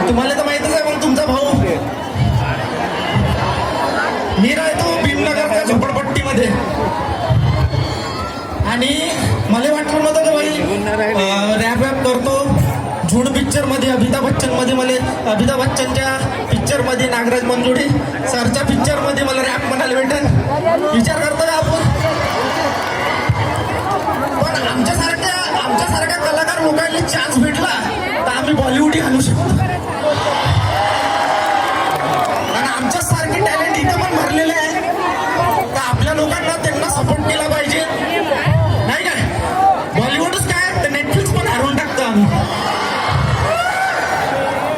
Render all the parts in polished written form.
तुम्हाला तर माहितच आहे मग तुमचा भाऊ. मी राहतो भीमनगरच्या झोपडपट्टीमध्ये आणि मला वाटलं नव्हतं की भाई रॅप वॅप करतो. झुंड पिक्चर मध्ये अमिताभ बच्चन मध्ये मला अमिताभ बच्चनच्या पिक्चर मध्ये नागराज मंजुळे सरच्या पिक्चर मध्ये मला रॅप म्हणायला भेटेल. विचार करतो का आपण? पण आमच्यासारख्या कलाकार लोकांना चान्स भेटला तर आम्ही बॉलिवूडही घालू शकतो. आणि आमच्यासारखे टॅलेंट इथं पण भरलेले आहे तर आपल्या लोकांना त्यांना सपोर्ट केला पाहिजे नाही काय? बॉलिवूडच काय तर नेटफ्लिक्स पण हरवून टाकतो आम्ही.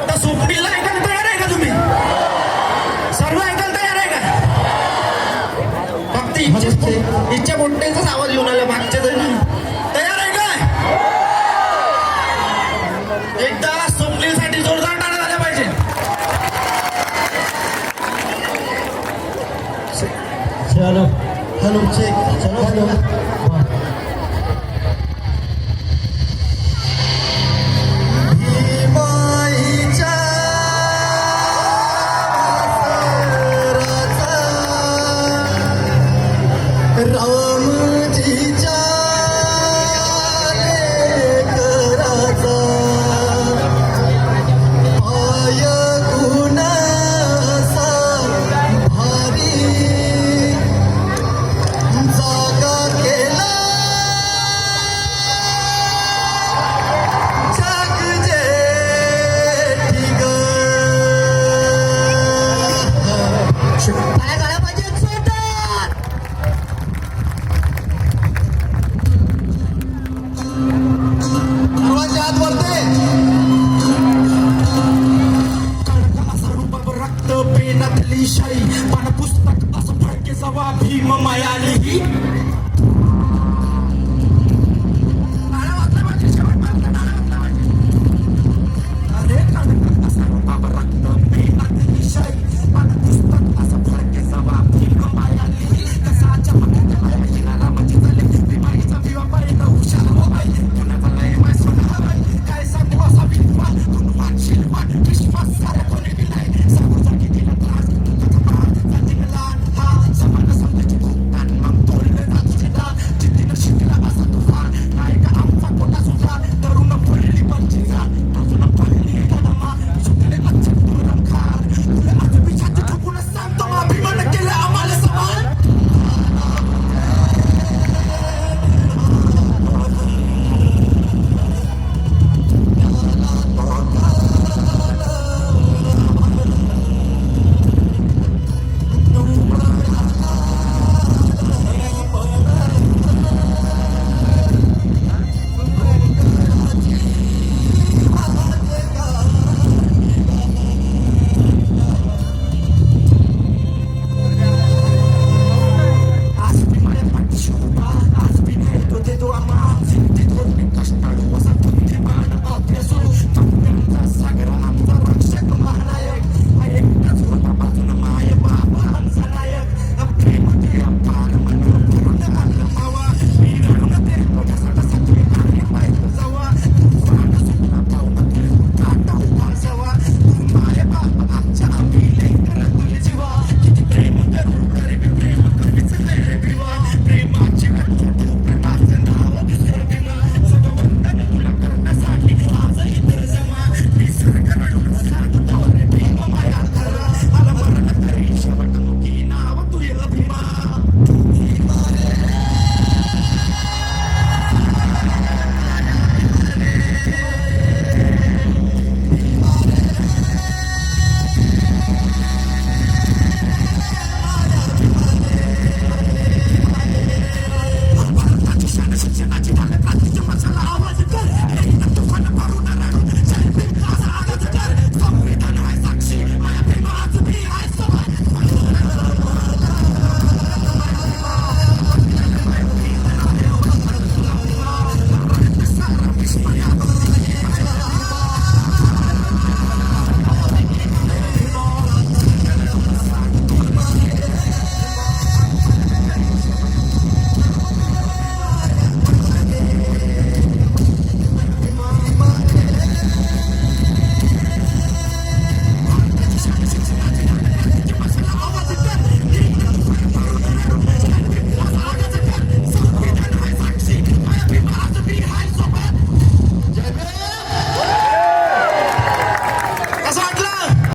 तर स्वप्नीलला ऐकायला तयार आहे का तुम्ही? सर्व ऐकायला तयार आहे का? फक्त इच्छा मोठ्यांचाच आवाज येऊन आला मागच्या जणी. तयार आहे काय? एकदा स्वप्नीलसाठी जोरदार टाळ्या झाल्या पाहिजे. चलो हॅलो चेक चलो हॅलो. रामजीच्या लेकराचा पाय गुणाचा भारी जागा केला जग जेठी ग. काय झालं पाहिजे सर्वांच्या हात वरते. रक्त पेनातली शाई